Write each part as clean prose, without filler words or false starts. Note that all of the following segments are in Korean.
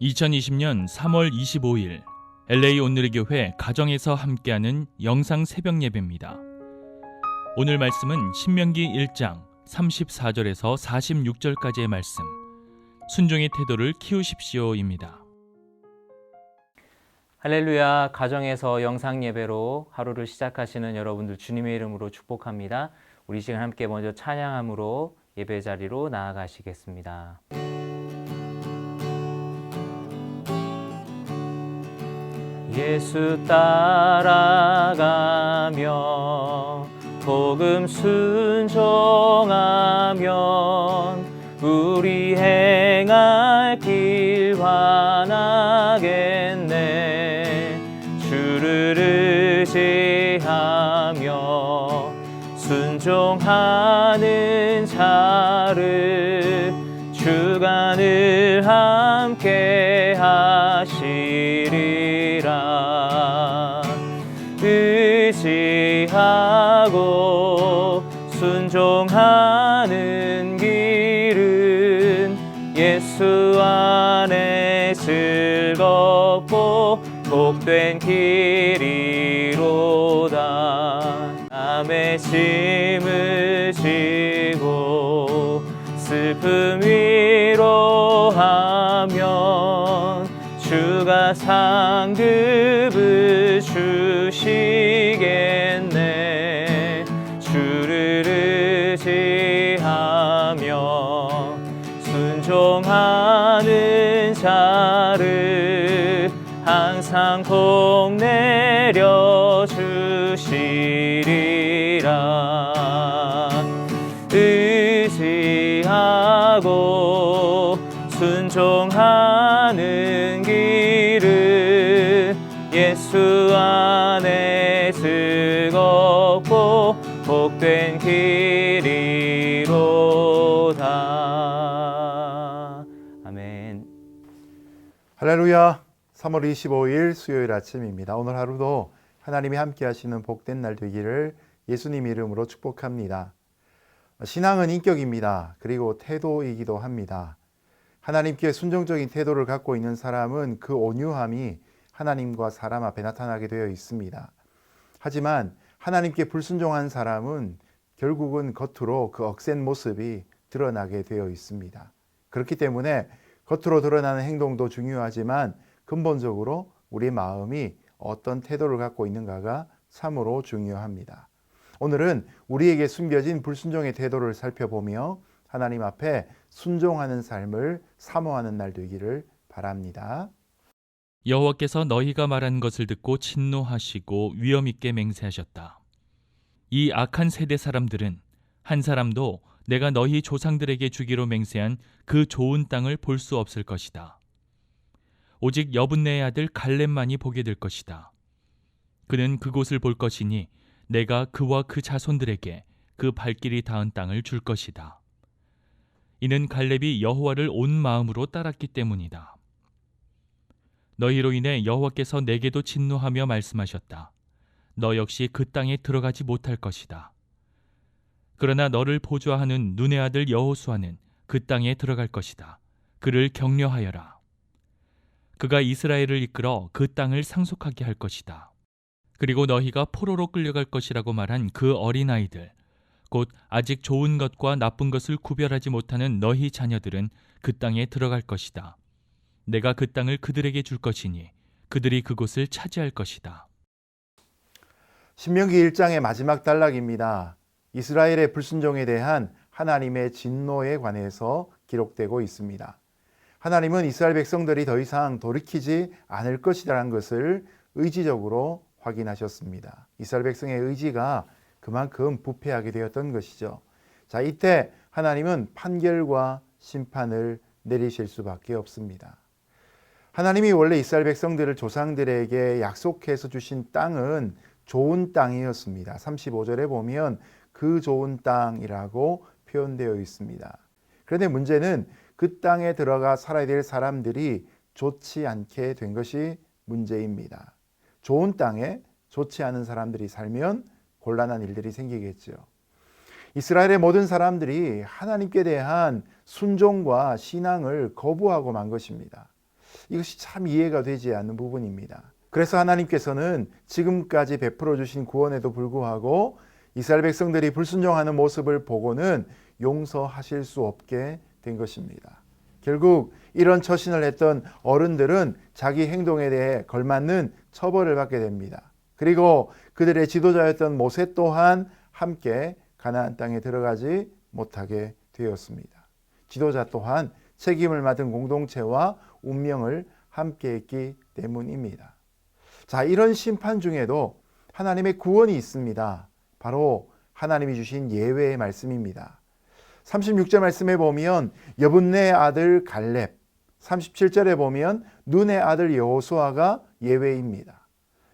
2020년 3월 25일 LA 온누리교회 가정에서 함께하는 영상 새벽 예배입니다. 오늘 말씀은 신명기 1장 34절에서 46절까지의 말씀, 순종의 태도를 키우십시오입니다. 할렐루야. 가정에서 영상 예배로 하루를 시작하시는 여러분들 주님의 이름으로 축복합니다. 우리 시간 함께 먼저 찬양함으로 예배 자리로 나아가시겠습니다. 예수 따라가며 복음 순종하면 우리 행할 길 환하겠네. 주를 의지하며 순종하는 자를 주가 늘 함께 하시리라. 의지하고 순종하는 길은 예수 안에 즐겁고 복된 길이로다. 남의 짐을 지고 슬픔 위로하면 주가 상급을 주시겠네. 주를 의지하며 순종하는 자를 항상 복 내려 주시리라. 의지하고 순종하는 길은 예수 안에 즐겁고 복된 길이로다. 아멘. 할렐루야. 3월 25일 수요일 아침입니다. 오늘 하루도 하나님이 함께 하시는 복된 날 되기를 예수님 이름으로 축복합니다. 신앙은 인격입니다. 그리고 태도이기도 합니다. 하나님께 순종적인 태도를 갖고 있는 사람은 그 온유함이 하나님과 사람 앞에 나타나게 되어 있습니다. 하지만 하나님께 불순종한 사람은 결국은 겉으로 그 억센 모습이 드러나게 되어 있습니다. 그렇기 때문에 겉으로 드러나는 행동도 중요하지만 근본적으로 우리 마음이 어떤 태도를 갖고 있는가가 참으로 중요합니다. 오늘은 우리에게 숨겨진 불순종의 태도를 살펴보며 하나님 앞에 순종하는 삶을 사모하는 날 되기를 바랍니다. 여호와께서 너희가 말한 것을 듣고 진노하시고 위엄 있게 맹세하셨다. 이 악한 세대 사람들은 한 사람도 내가 너희 조상들에게 주기로 맹세한 그 좋은 땅을 볼 수 없을 것이다. 오직 여분네의 아들 갈렙만이 보게 될 것이다. 그는 그곳을 볼 것이니 내가 그와 그 자손들에게 그 발길이 닿은 땅을 줄 것이다. 이는 갈렙이 여호와를 온 마음으로 따랐기 때문이다. 너희로 인해 여호와께서 내게도 진노하며 말씀하셨다. 너 역시 그 땅에 들어가지 못할 것이다. 그러나 너를 보좌하는 눈의 아들 여호수아는 그 땅에 들어갈 것이다. 그를 격려하여라. 그가 이스라엘을 이끌어 그 땅을 상속하게 할 것이다. 그리고 너희가 포로로 끌려갈 것이라고 말한 그 어린아이들, 곧 아직 좋은 것과 나쁜 것을 구별하지 못하는 너희 자녀들은 그 땅에 들어갈 것이다. 내가 그 땅을 그들에게 줄 것이니 그들이 그곳을 차지할 것이다. 신명기 1장의 마지막 단락입니다. 이스라엘의 불순종에 대한 하나님의 진노에 관해서 기록되고 있습니다. 하나님은 이스라엘 백성들이 더 이상 돌이키지 않을 것이라는 것을 의지적으로 확인하셨습니다. 이스라엘 백성의 의지가 그만큼 부패하게 되었던 것이죠. 자, 이때 하나님은 판결과 심판을 내리실 수밖에 없습니다. 하나님이 원래 이스라엘 백성들을 조상들에게 약속해서 주신 땅은 좋은 땅이었습니다. 35절에 보면 그 좋은 땅이라고 표현되어 있습니다. 그런데 문제는 그 땅에 들어가 살아야 될 사람들이 좋지 않게 된 것이 문제입니다. 좋은 땅에 좋지 않은 사람들이 살면 곤란한 일들이 생기겠죠. 이스라엘의 모든 사람들이 하나님께 대한 순종과 신앙을 거부하고 만 것입니다. 이것이 참 이해가 되지 않는 부분입니다. 그래서 하나님께서는 지금까지 베풀어 주신 구원에도 불구하고 이스라엘 백성들이 불순종하는 모습을 보고는 용서하실 수 없게 된 것입니다. 결국 이런 처신을 했던 어른들은 자기 행동에 대해 걸맞는 처벌을 받게 됩니다. 그리고 그들의 지도자였던 모세 또한 함께 가나안 땅에 들어가지 못하게 되었습니다. 지도자 또한 책임을 맡은 공동체와 운명을 함께 했기 때문입니다. 자, 이런 심판 중에도 하나님의 구원이 있습니다. 바로 하나님이 주신 예외의 말씀입니다. 36절 말씀에 보면 여분네의 아들 갈렙, 37절에 보면 눈의 아들 여호수아가 예외입니다.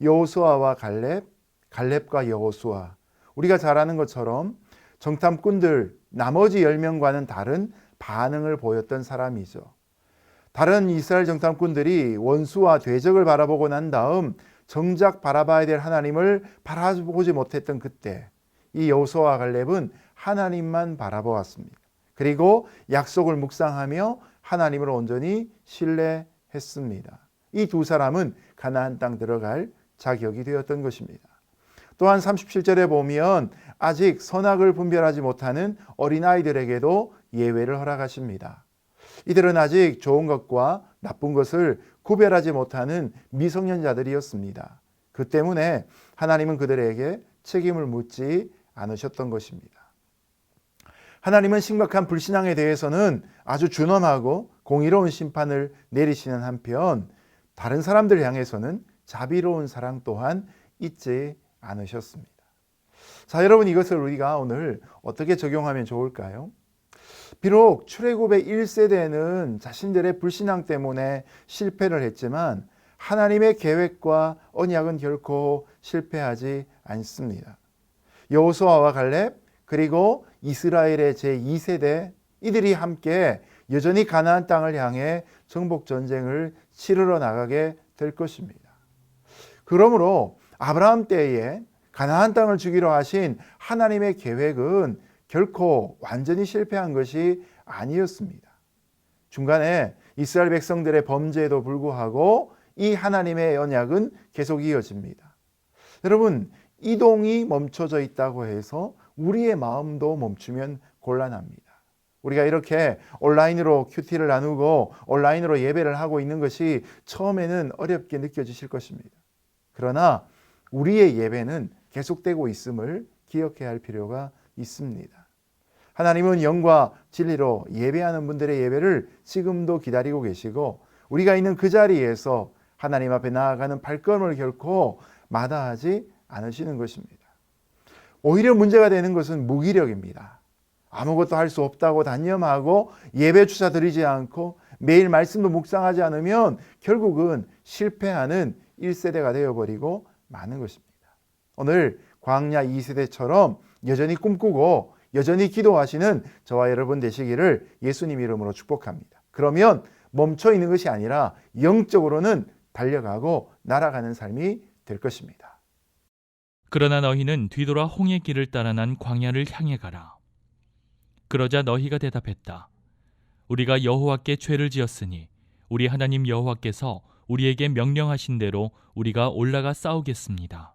여호수아와 갈렙, 갈렙과 여호수아, 우리가 잘 아는 것처럼 정탐꾼들 나머지 10명과는 다른 반응을 보였던 사람이죠. 다른 이스라엘 정탐꾼들이 원수와 대적을 바라보고 난 다음 정작 바라봐야 될 하나님을 바라보지 못했던 그때 이 여호수아와 갈렙은 하나님만 바라보았습니다. 그리고 약속을 묵상하며 하나님을 온전히 신뢰했습니다. 이 두 사람은 가나안 땅 들어갈 자격이 되었던 것입니다. 또한 37절에 보면 아직 선악을 분별하지 못하는 어린아이들에게도 예외를 허락하십니다. 이들은 아직 좋은 것과 나쁜 것을 구별하지 못하는 미성년자들이었습니다. 그 때문에 하나님은 그들에게 책임을 묻지 않으셨던 것입니다. 하나님은 심각한 불신앙에 대해서는 아주 준엄하고 공의로운 심판을 내리시는 한편 다른 사람들 향해서는 자비로운 사랑 또한 잊지 않으셨습니다. 자, 여러분, 이것을 우리가 오늘 어떻게 적용하면 좋을까요? 비록 출애굽의 1세대는 자신들의 불신앙 때문에 실패를 했지만 하나님의 계획과 언약은 결코 실패하지 않습니다. 여호수아와 갈렙 그리고 이스라엘의 제2세대 이들이 함께 여전히 가나안 땅을 향해 정복 전쟁을 치르러 나가게 될 것입니다. 그러므로 아브라함 때에 가나안 땅을 주기로 하신 하나님의 계획은 결코 완전히 실패한 것이 아니었습니다. 중간에 이스라엘 백성들의 범죄에도 불구하고 이 하나님의 언약은 계속 이어집니다. 여러분, 이동이 멈춰져 있다고 해서 우리의 마음도 멈추면 곤란합니다. 우리가 이렇게 온라인으로 큐티를 나누고 온라인으로 예배를 하고 있는 것이 처음에는 어렵게 느껴지실 것입니다. 그러나 우리의 예배는 계속되고 있음을 기억해야 할 필요가 있습니다. 하나님은 영과 진리로 예배하는 분들의 예배를 지금도 기다리고 계시고 우리가 있는 그 자리에서 하나님 앞에 나아가는 발걸음을 결코 마다하지 않으시는 것입니다. 오히려 문제가 되는 것은 무기력입니다. 아무것도 할 수 없다고 단념하고 예배조차 드리지 않고 매일 말씀도 묵상하지 않으면 결국은 실패하는 1세대가 되어버리고 마는 것입니다. 오늘 광야 2세대처럼 여전히 꿈꾸고 여전히 기도하시는 저와 여러분 되시기를 예수님 이름으로 축복합니다. 그러면 멈춰 있는 것이 아니라 영적으로는 달려가고 날아가는 삶이 될 것입니다. 그러나 너희는 뒤돌아 홍해 길을 따라 난 광야를 향해 가라. 그러자 너희가 대답했다. 우리가 여호와께 죄를 지었으니 우리 하나님 여호와께서 우리에게 명령하신 대로 우리가 올라가 싸우겠습니다.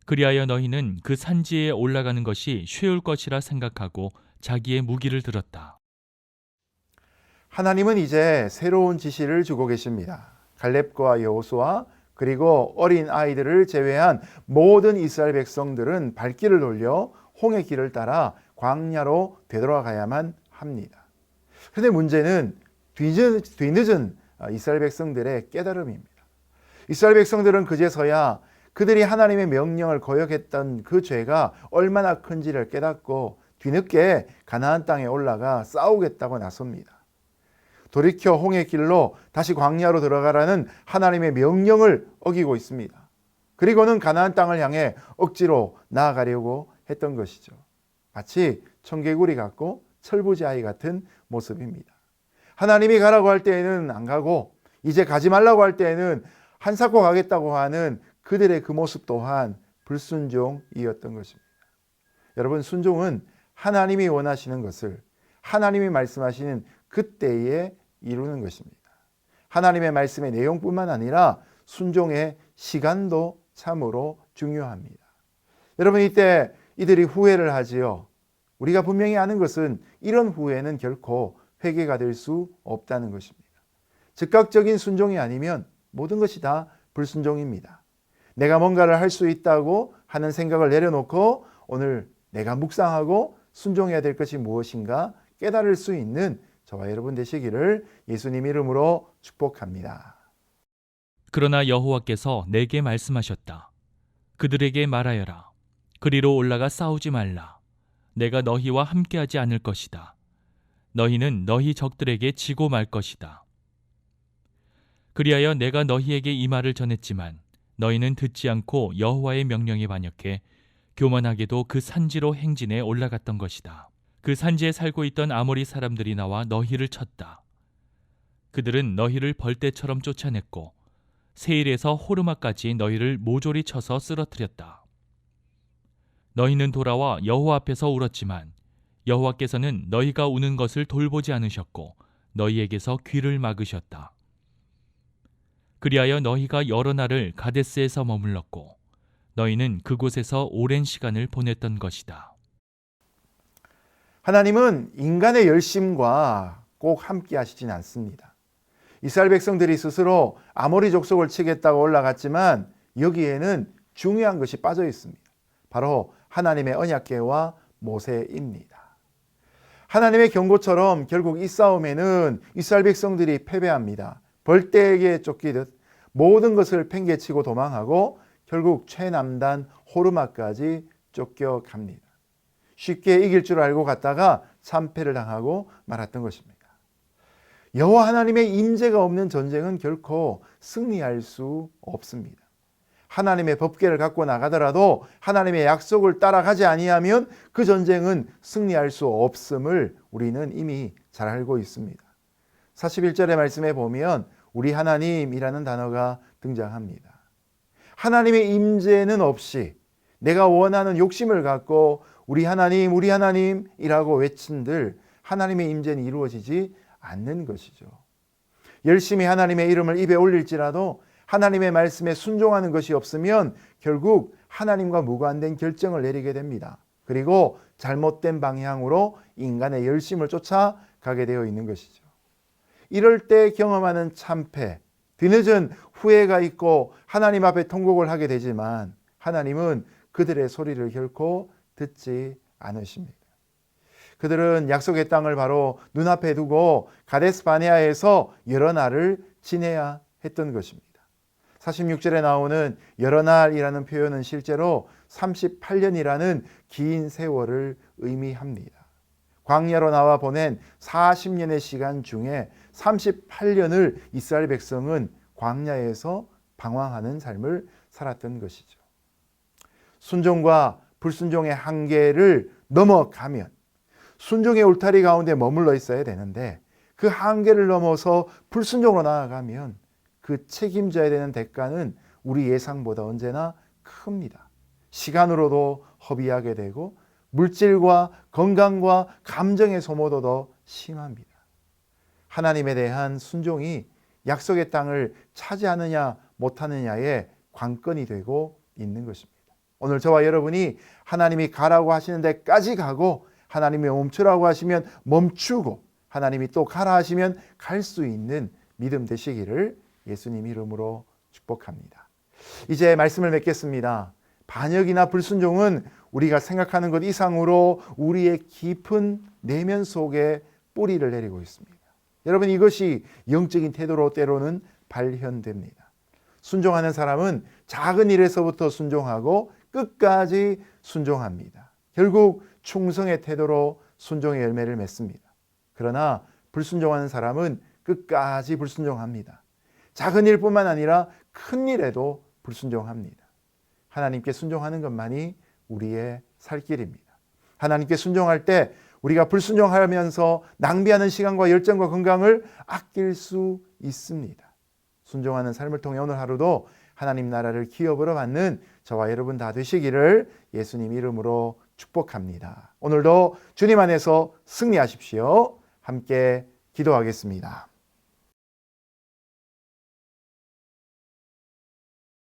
그리하여 너희는 그 산지에 올라가는 것이 쉬울 것이라 생각하고 자기의 무기를 들었다. 하나님은 이제 새로운 지시를 주고 계십니다. 갈렙과 여호수아 그리고 어린 아이들을 제외한 모든 이스라엘 백성들은 발길을 돌려 홍해 길을 따라 광야로 되돌아가야만 합니다. 그런데 문제는 뒤늦은 이스라엘 백성들의 깨달음입니다. 이스라엘 백성들은 그제서야 그들이 하나님의 명령을 거역했던 그 죄가 얼마나 큰지를 깨닫고 뒤늦게 가나안 땅에 올라가 싸우겠다고 나섭니다. 돌이켜 홍해 길로 다시 광야로 들어가라는 하나님의 명령을 어기고 있습니다. 그리고는 가나안 땅을 향해 억지로 나아가려고 했던 것이죠. 마치 청개구리 같고 철부지아이 같은 모습입니다. 하나님이 가라고 할 때에는 안 가고 이제 가지 말라고 할 때에는 한사코 가겠다고 하는 그들의 그 모습 또한 불순종이었던 것입니다. 여러분, 순종은 하나님이 원하시는 것을 하나님이 말씀하시는 그때에 이루는 것입니다. 하나님의 말씀의 내용뿐만 아니라 순종의 시간도 참으로 중요합니다. 여러분, 이때 이들이 후회를 하지요. 우리가 분명히 아는 것은 이런 후회는 결코 회개가 될 수 없다는 것입니다. 즉각적인 순종이 아니면 모든 것이 다 불순종입니다. 내가 뭔가를 할 수 있다고 하는 생각을 내려놓고 오늘 내가 묵상하고 순종해야 될 것이 무엇인가 깨달을 수 있는 저와 여러분 되시기를 예수님 이름으로 축복합니다. 그러나 여호와께서 내게 말씀하셨다. 그들에게 말하여라. 그리로 올라가 싸우지 말라. 내가 너희와 함께하지 않을 것이다. 너희는 너희 적들에게 지고 말 것이다. 그리하여 내가 너희에게 이 말을 전했지만 너희는 듣지 않고 여호와의 명령에 반역해 교만하게도 그 산지로 행진해 올라갔던 것이다. 그 산지에 살고 있던 아모리 사람들이 나와 너희를 쳤다. 그들은 너희를 벌떼처럼 쫓아냈고 세일에서 호르마까지 너희를 모조리 쳐서 쓰러뜨렸다. 너희는 돌아와 여호와 앞에서 울었지만 여호와께서는 너희가 우는 것을 돌보지 않으셨고 너희에게서 귀를 막으셨다. 그리하여 너희가 여러 날을 가데스에서 머물렀고 너희는 그곳에서 오랜 시간을 보냈던 것이다. 하나님은 인간의 열심과 꼭 함께 하시진 않습니다. 이스라엘 백성들이 스스로 아모리 족속을 치겠다고 올라갔지만 여기에는 중요한 것이 빠져 있습니다. 바로 하나님의 언약궤와 모세입니다. 하나님의 경고처럼 결국 이 싸움에는 이스라엘 백성들이 패배합니다. 벌떼에게 쫓기듯 모든 것을 팽개치고 도망하고 결국 최남단 호르마까지 쫓겨갑니다. 쉽게 이길 줄 알고 갔다가 참패를 당하고 말았던 것입니다. 여호와 하나님의 임재가 없는 전쟁은 결코 승리할 수 없습니다. 하나님의 법궤를 갖고 나가더라도 하나님의 약속을 따라가지 아니하면 그 전쟁은 승리할 수 없음을 우리는 이미 잘 알고 있습니다. 41절의 말씀에 보면 우리 하나님이라는 단어가 등장합니다. 하나님의 임재는 없이 내가 원하는 욕심을 갖고 우리 하나님이라고 외친들 하나님의 임재는 이루어지지 않는 것이죠. 열심히 하나님의 이름을 입에 올릴지라도 하나님의 말씀에 순종하는 것이 없으면 결국 하나님과 무관된 결정을 내리게 됩니다. 그리고 잘못된 방향으로 인간의 열심을 쫓아가게 되어 있는 것이죠. 이럴 때 경험하는 참패, 뒤늦은 후회가 있고 하나님 앞에 통곡을 하게 되지만 하나님은 그들의 소리를 결코 듣지 않으십니다. 그들은 약속의 땅을 바로 눈앞에 두고 가데스 바네아에서 여러 날을 지내야 했던 것입니다. 46절에 나오는 여러 날이라는 표현은 실제로 38년이라는 긴 세월을 의미합니다. 광야로 나와 보낸 40년의 시간 중에 38년을 이스라엘 백성은 광야에서 방황하는 삶을 살았던 것이죠. 순종과 불순종의 한계를 넘어가면 순종의 울타리 가운데 머물러 있어야 되는데 그 한계를 넘어서 불순종으로 나아가면 그 책임져야 되는 대가는 우리 예상보다 언제나 큽니다. 시간으로도 허비하게 되고 물질과 건강과 감정의 소모도 더 심합니다. 하나님에 대한 순종이 약속의 땅을 차지하느냐 못하느냐의 관건이 되고 있는 것입니다. 오늘 저와 여러분이 하나님이 가라고 하시는 데까지 가고 하나님이 멈추라고 하시면 멈추고 하나님이 또 가라 하시면 갈 수 있는 믿음 되시기를 예수님 이름으로 축복합니다. 이제 말씀을 맺겠습니다. 반역이나 불순종은 우리가 생각하는 것 이상으로 우리의 깊은 내면 속에 뿌리를 내리고 있습니다. 여러분, 이것이 영적인 태도로 때로는 발현됩니다. 순종하는 사람은 작은 일에서부터 순종하고 끝까지 순종합니다. 결국 충성의 태도로 순종의 열매를 맺습니다. 그러나 불순종하는 사람은 끝까지 불순종합니다. 작은 일뿐만 아니라 큰 일에도 불순종합니다. 하나님께 순종하는 것만이 우리의 살 길입니다. 하나님께 순종할 때 우리가 불순종하면서 낭비하는 시간과 열정과 건강을 아낄 수 있습니다. 순종하는 삶을 통해 오늘 하루도 하나님 나라를 기업으로 받는 저와 여러분 다 되시기를 예수님 이름으로 축복합니다. 오늘도 주님 안에서 승리하십시오. 함께 기도하겠습니다.